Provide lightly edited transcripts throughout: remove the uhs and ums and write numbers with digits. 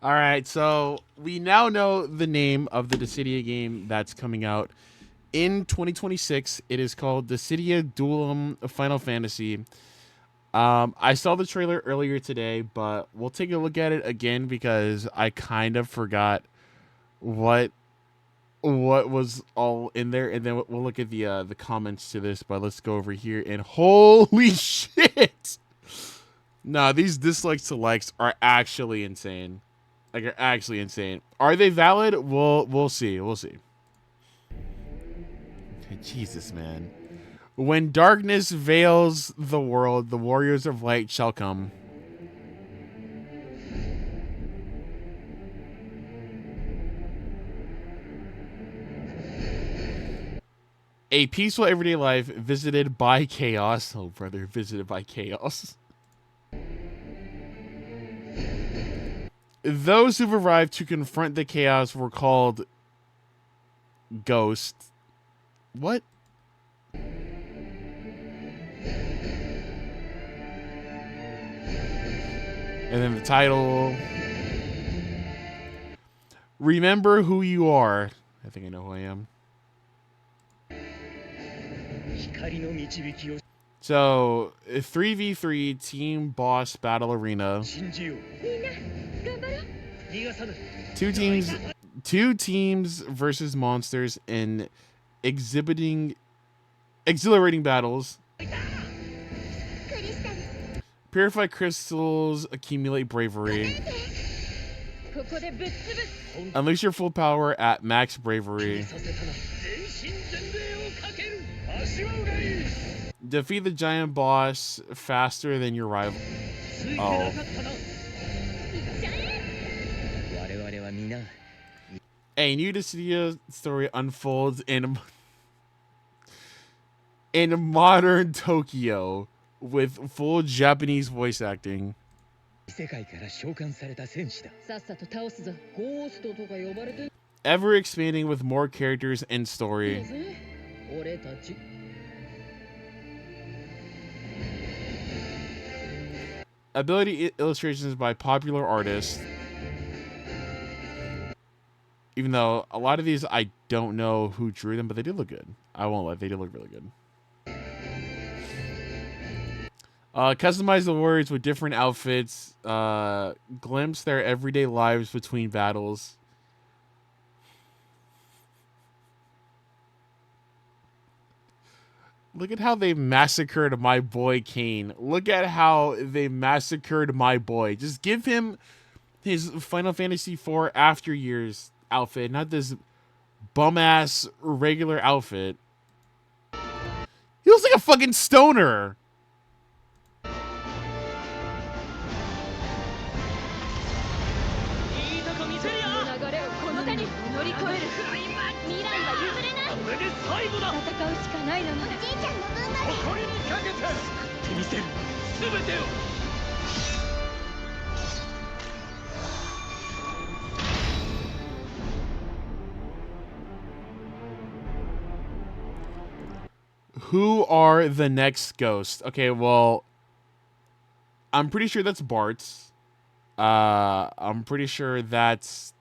All right, so we now know the name of the Dissidia game that's coming out in 2026. It is called Dissidia Duelum Final Fantasy. I saw the trailer earlier today, but we'll take a look at it again because I kind of forgot what was all in there, and then we'll look at the comments to this. But let's go over here and holy shit! Nah, these dislikes to likes are actually insane. Like, are actually insane. Are they valid? We'll see. We'll see. Okay, Jesus, man. When darkness veils the world, the warriors of light shall come. A peaceful everyday life visited by chaos. Oh, brother, visited by chaos. Those who've arrived to confront the chaos were called ghosts. What? And then the title. Remember who you are. I think I know who I am. So, 3v3 team boss battle arena. Two teams versus monsters in exhilarating battles. Purify crystals, accumulate bravery. Unleash your full power at max bravery. Defeat the giant boss faster than your rival. Oh. A new Dissida story unfolds in modern Tokyo with full Japanese voice acting. Ever expanding with more characters and story. Ability illustrations by popular artists. Even though a lot of these I don't know who drew them, but they did look good. I won't lie, they did look really good. Customize the warriors with different outfits. Glimpse their everyday lives between battles. Look at how they massacred my boy Kane. Look at how they massacred my boy. Just give him his Final Fantasy IV After Years outfit, not this bum-ass regular outfit. He looks like a fucking stoner. Who are the next ghosts? Okay, well, I'm pretty sure that's Bart's. I'm pretty sure that's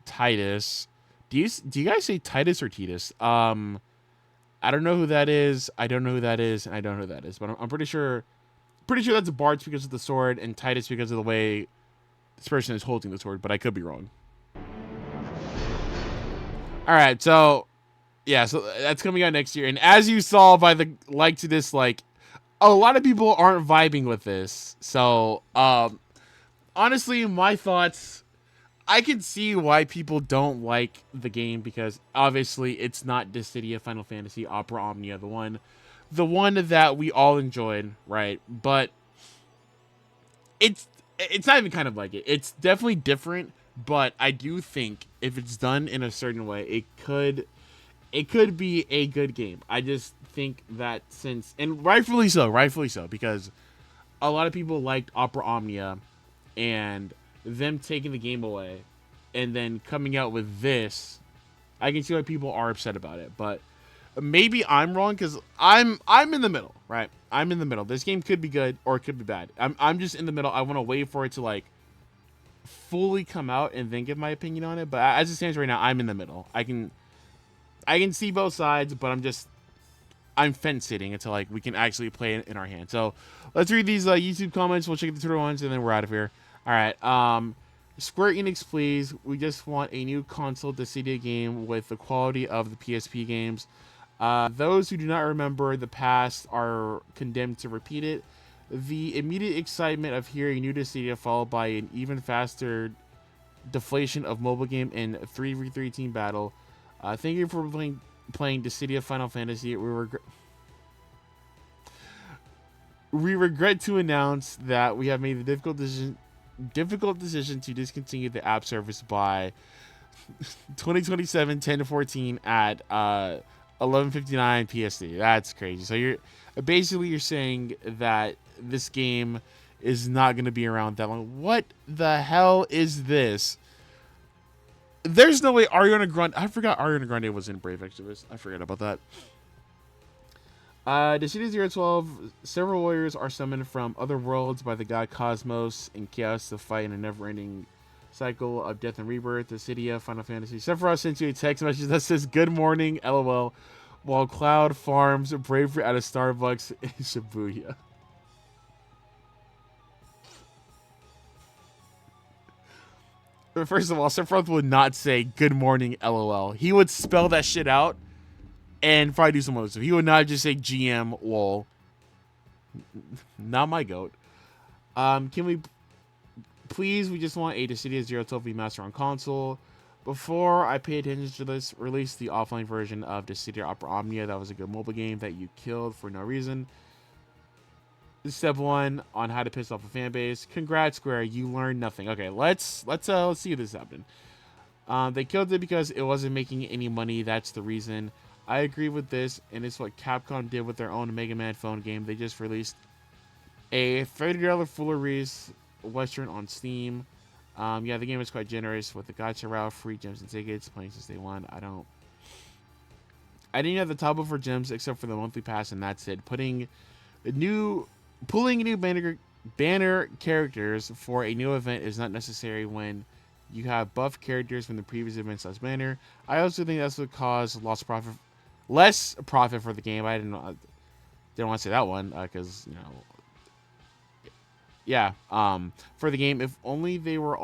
Titus. Do you guys say Titus or Titus? I don't know who that is. I don't know who that is, and I don't know who that is. But I'm pretty sure that's Bart's because of the sword, and Titus because of the way this person is holding the sword. But I could be wrong. All right, so yeah, so that's coming out next year. And as you saw by the like to dislike, a lot of people aren't vibing with this. So honestly, my thoughts. I can see why people don't like the game because obviously it's not Dissidia Final Fantasy Opera Omnia, the one that we all enjoyed, right? But it's not even kind of like it. It's definitely different, but I do think if it's done in a certain way, it could be a good game. I just think that since, and rightfully so, because a lot of people liked Opera Omnia, and them taking the game away and then coming out with this, I can see why people are upset about it. But maybe I'm wrong because I'm in the middle, right? I'm in the middle. This game could be good or it could be bad. I'm just in the middle. I want to wait for it to like fully come out and then give my opinion on it. But as it stands right now, I'm in the middle. I can see both sides, but I'm fence sitting until like we can actually play it in our hand. So let's read these YouTube comments. We'll check the Twitter ones, and then we're out of here. All right. Square Enix, please. We just want a new console Dissida game with the quality of the PSP games. Those who do not remember the past are condemned to repeat it. The immediate excitement of hearing new Dissida followed by an even faster deflation of mobile game in 3v3 team battle. Thank you for playing Dissidia Final Fantasy. We regret to announce that we have made the difficult decision to discontinue the app service by 2027 10 to 14 at 11:59 PST. That's crazy. So you're saying that this game is not going to be around that long. What the hell is this? There's no way Ariana Grande. I forgot Ariana Grande was in Brave Exodus. I forgot about that. Dissida 012. Several warriors are summoned from other worlds by the god Cosmos and Chaos to fight in a never-ending cycle of death and rebirth. Dissidia Final Fantasy. Sephiroth sent you a text message that says "Good morning, LOL," while Cloud farms bravery at a Starbucks in Shibuya. First of all, Sephiroth would not say "Good morning, LOL." He would spell that shit out and probably do some other stuff. He would not just say "GM lol." Not my goat. Can we please? We just want a Dissidia 012 remaster on console. Before I pay attention to this, release the offline version of Dissidia Opera Omnia. That was a good mobile game that you killed for no reason. Step 1 on how to piss off a fan base. Congrats, Square. You learned nothing. Okay, let's see if this happened. They killed it because it wasn't making any money. That's the reason. I agree with this, and it's what Capcom did with their own Mega Man phone game. They just released a $30 full release Western on Steam. Yeah, the game is quite generous with the gacha route, free gems and tickets, playing since day one. I didn't have the top for gems except for the monthly pass, and that's it. Pulling new banner characters for a new event is not necessary when you have buff characters from the previous events as banner. I also think that's what caused less profit for the game. I didn't want to say that one because yeah. For the game, if only they were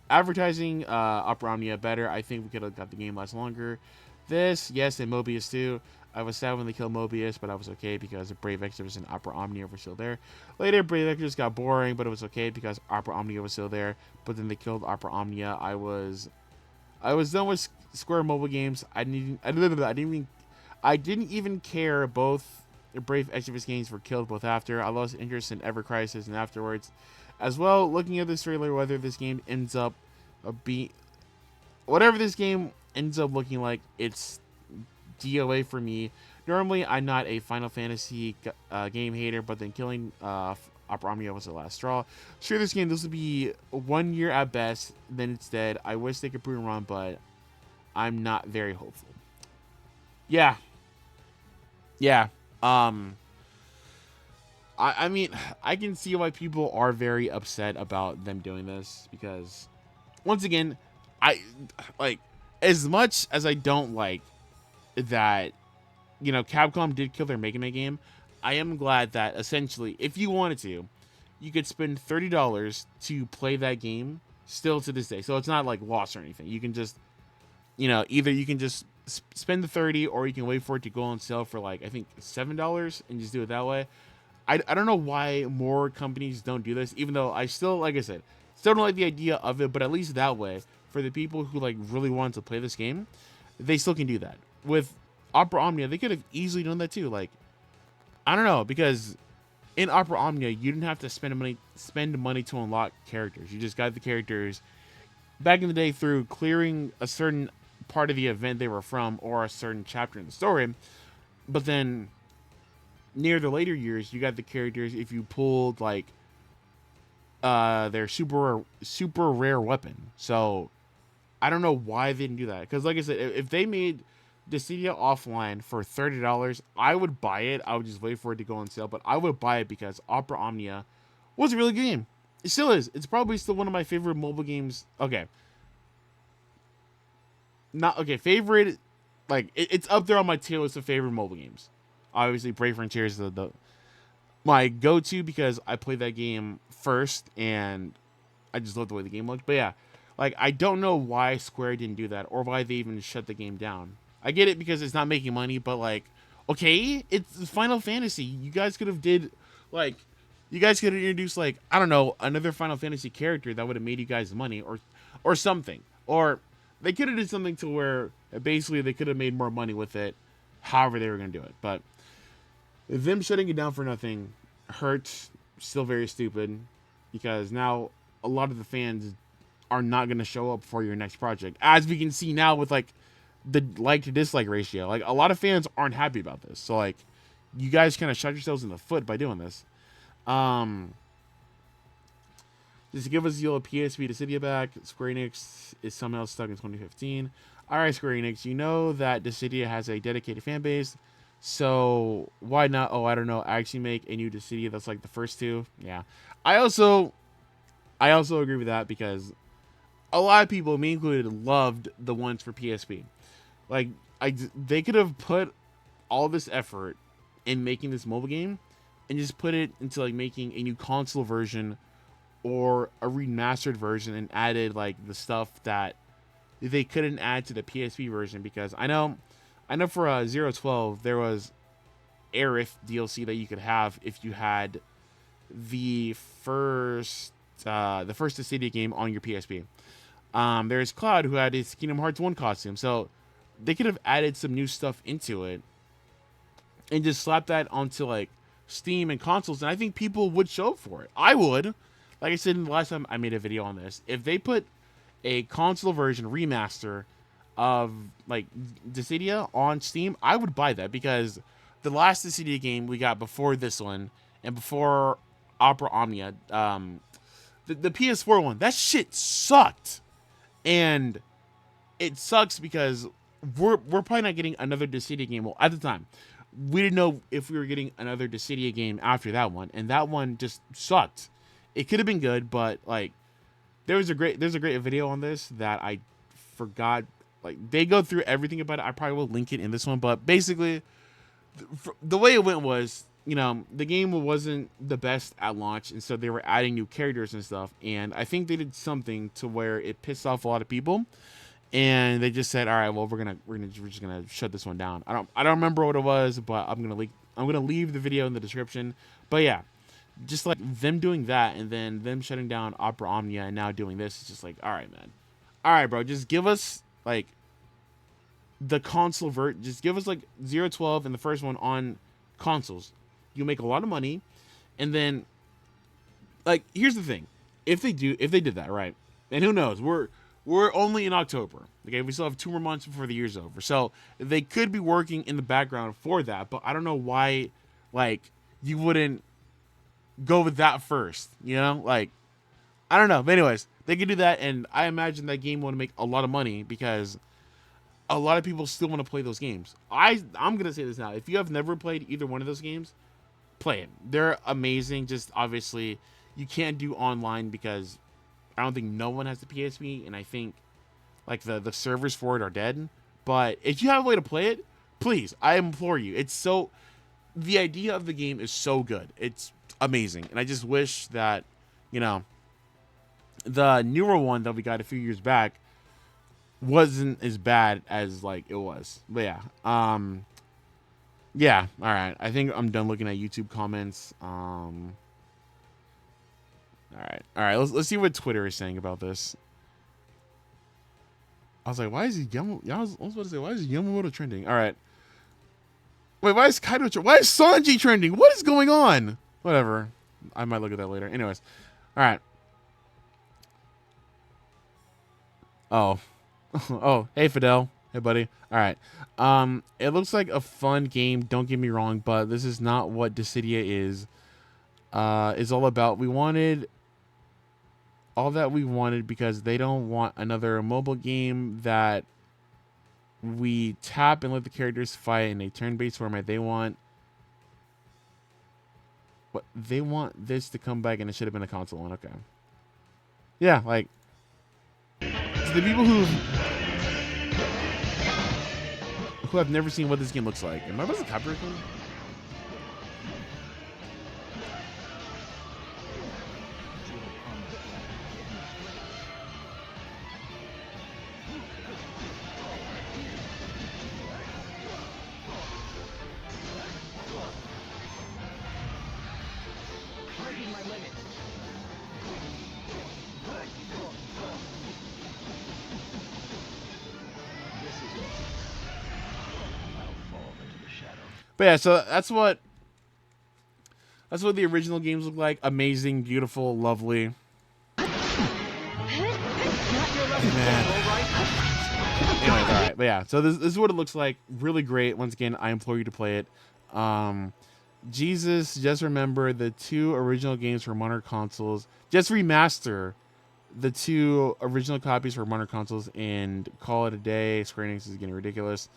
advertising Opera Omnia better, I think we could have got the game last longer. This, yes, and Mobius too. I was sad when they killed Mobius, but I was okay because Brave Exodus and Opera Omnia were still there. Later, Brave Exodus got boring, but it was okay because Opera Omnia was still there. But then they killed Opera Omnia. I was done with Square mobile games. I didn't even care. Both Brave Exodus games were killed both after. I lost interest in Ever Crisis and afterwards, as well. Looking at this trailer, whatever this game ends up looking like, it's DOA for me. Normally, I'm not a Final Fantasy game hater, but then killing Opera Omnia was the last straw. Sure, this will be 1 year at best, then it's dead. I wish they could prove me wrong, but I'm not very hopeful. Yeah. I mean, I can see why people are very upset about them doing this because, once again, as much as I don't like that, Capcom did kill their Mega Man game, I am glad that essentially, if you wanted to, you could spend $30 to play that game still to this day. So it's not like lost or anything. You can just, either you can just spend the 30 or you can wait for it to go on sale for I think $7 and just do it that way. I don't know why more companies don't do this, even though I still, like I said, still don't like the idea of it, but at least that way, for the people who really want to play this game, they still can do that. With Opera Omnia, they could have easily done that too. I don't know, because in Opera Omnia, you didn't have to spend money to unlock characters. You just got the characters back in the day through clearing a certain part of the event they were from or a certain chapter in the story. But then near the later years, you got the characters if you pulled their super rare weapon. So I don't know why they didn't do that. Because like I said, if they made Dissidia offline for $30, I would buy it. I would just wait for it to go on sale, but I would buy it because Opera Omnia was a really good game. It still is. It's probably still one of my favorite mobile games. Okay, not okay. Favorite, like it's up there on my tier list of favorite mobile games. Obviously, Brave Frontier is the my go-to because I played that game first and I just love the way the game looked. But yeah, like I don't know why Square didn't do that or why they even shut the game down. I get it because it's not making money, but like, okay, it's Final Fantasy. You guys could have did like, you guys could have introduced like I don't know another Final Fantasy character that would have made you guys money or something. Or they could have did something to where basically they could have made more money with it. However they were gonna do it, but them shutting it down for nothing hurts. Still very stupid because now a lot of the fans are not going to show up for your next project, as we can see now with like the like to dislike ratio. Like a lot of fans aren't happy about this, so like you guys kind of shot yourselves in the foot by doing this. Um, just to give us the old PSP Dissida back. Square Enix is somehow stuck in 2015. All right, Square Enix, you know that Dissida has a dedicated fan base. So why not? Oh, I don't know. Actually, make a new Dissida that's like the first two. Yeah, I also agree with that because a lot of people, me included, loved the ones for PSP. Like, they could have put all this effort in making this mobile game and just put it into like making a new console version or a remastered version and added like the stuff that they couldn't add to the PSP version because I know for 012 there was Aerith DLC that you could have if you had the first Dissidia game on your PSP. There's Cloud who had his Kingdom Hearts 1 costume. So they could have added some new stuff into it and just slapped that onto like Steam and consoles, and I think people would show up for it. I would. Like I said in the last time I made a video on this, if they put a console version remaster of like Dissidia on Steam, I would buy that because the last Dissidia game we got before this one and before Opera Omnia, the PS4 one, that shit sucked. And it sucks because we're probably not getting another Dissidia game. Well, at the time, we didn't know if we were getting another Dissidia game after that one, and that one just sucked. It could have been good, but like there's a great video on this that I forgot. Like they go through everything about it. I probably will link it in this one, but basically the way it went was, you know, the game wasn't the best at launch, and so they were adding new characters and stuff. And I think they did something to where it pissed off a lot of people, and they just said, "All right, well, we're just gonna shut this one down." I don't remember what it was, but I'm gonna leave the video in the description. But yeah, just like them doing that, and then them shutting down Opera Omnia, and now doing this, it's just like, all right, man, all right, bro, just give us like the console just give us like 012 and the first one on consoles. You'll make a lot of money, and then like here's the thing: if they did that right, and who knows, we're only in October. Okay, we still have 2 more months before the year's over, so they could be working in the background for that. But I don't know why, like you wouldn't go with that first. You know, like I don't know. But anyways, they could do that, and I imagine that game would make a lot of money because a lot of people still want to play those games. I'm gonna say this now: if you have never played either one of those games, play it. They're amazing. Just obviously, you can't do online because I don't think no one has the PSP, and I think like the servers for it are dead. But if you have a way to play it, please, I implore you. The idea of the game is so good. It's amazing, and I just wish that, you know, the newer one that we got a few years back wasn't as bad as like it was. But yeah, yeah. All right, I think I'm done looking at YouTube comments. All right. Let's see what Twitter is saying about this. I was like, why is he Yamamoto? I was about to say, why is Yamamoto trending? All right. Wait, why is Kaido? Why is Sanji trending? What is going on? Whatever. I might look at that later. Anyways, all right. Oh, oh, hey Fidel, hey buddy. All right. It looks like a fun game. Don't get me wrong, but this is not what Dissidia is. Is all about. We wanted all that we wanted because they don't want another mobile game that we tap and let the characters fight in a turn-based format. They want What they want this to come back, and it should have been a console one. Okay. Yeah, like to the people who have never seen what this game looks like. Am I supposed to copyright them? But yeah, so that's what the original games look like. Amazing, beautiful, lovely. Anyways, all right, but yeah, so this is what it looks like. Really great. Once again, I implore you to play it. Jesus, just remember the 2 original games for modern consoles. Just remaster the 2 original copies for modern consoles and call it a day. Square Enix is getting ridiculous.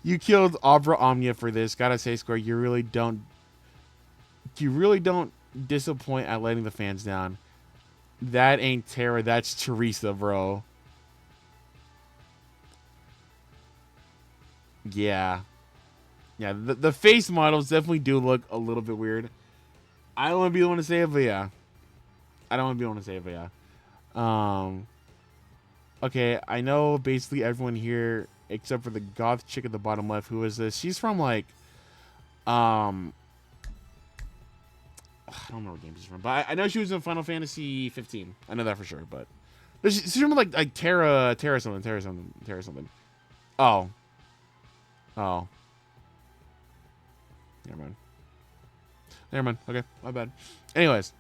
You killed Abra Omnia for this. Gotta say, Square, you really don't disappoint at letting the fans down. That ain't Terra, that's Teresa, bro. Yeah. Yeah, the face models definitely do look a little bit weird. I don't want to be the one to say it, but yeah. I don't want to be the one to say it, but yeah. Okay, I know basically everyone here except for the goth chick at the bottom left. Who is this? She's from like, I don't remember what game she's from, but I know she was in Final Fantasy 15. I know that for sure. But she's from like Terra something. Oh, never mind. Okay, my bad. Anyways,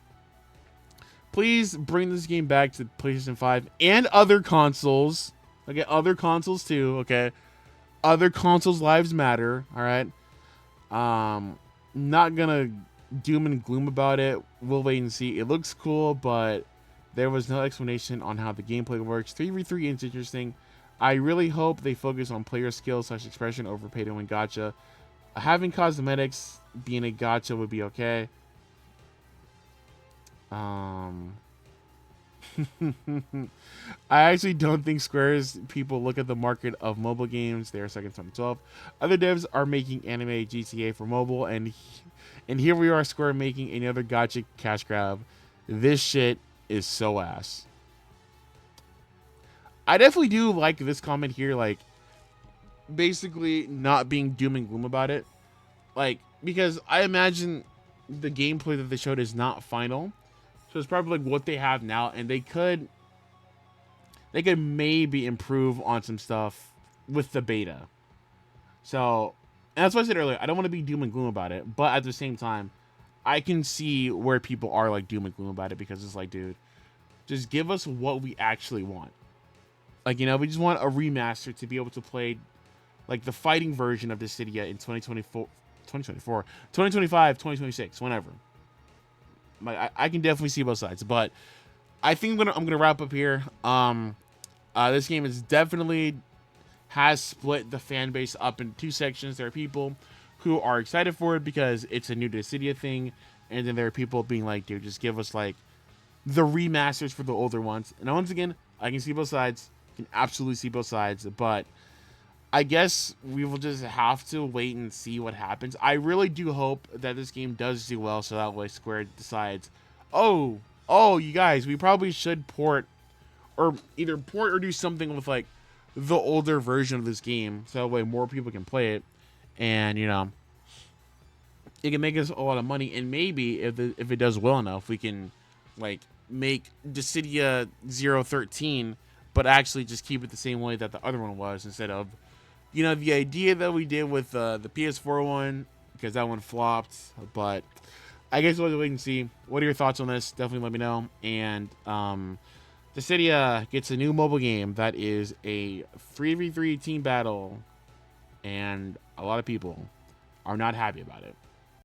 please bring this game back to PlayStation 5 and other consoles. Okay, other consoles too. Okay, other consoles' lives matter. All right. Not gonna doom and gloom about it. We'll wait and see. It looks cool, but there was no explanation on how the gameplay works. 3v3 is interesting. I really hope they focus on player skill / expression over pay to win gacha. Having cosmetics being a gacha would be okay. I actually don't think Square's people look at the market of mobile games. They are second 2012. Other devs are making anime GTA for mobile, and here we are, Square making another gacha cash grab. This shit is so ass. I definitely do like this comment here, like basically not being doom and gloom about it, like because I imagine the gameplay that they showed is not final. So it's probably like what they have now, and they could maybe improve on some stuff with the beta. So, and that's what I said earlier. I don't want to be doom and gloom about it, but at the same time, I can see where people are like doom and gloom about it because it's like, dude, just give us what we actually want. Like, you know, we just want a remaster to be able to play like the fighting version of Dissida in 2024, 2025, 2026, whenever. Like, I can definitely see both sides, but I think I'm gonna wrap up here. This game is definitely has split the fan base up into 2 sections. There are people who are excited for it because it's a new Dissida thing, and then there are people being like, dude, just give us like the remasters for the older ones. And once again, I can see both sides. I can absolutely see both sides, but I guess we will just have to wait and see what happens. I really do hope that this game does do well, so that way Square decides, oh, you guys, we probably should port, or either port or do something with like the older version of this game, so that way more people can play it, and you know, it can make us a lot of money. And maybe if it does well enough, we can like make Dissidia 013, but actually just keep it the same way that the other one was, instead of, you know, the idea that we did with the PS4 one, because that one flopped. But I guess we'll have to wait and see. What are your thoughts on this? Definitely let me know. And Dissida gets a new mobile game that is a 3v3 team battle, and a lot of people are not happy about it.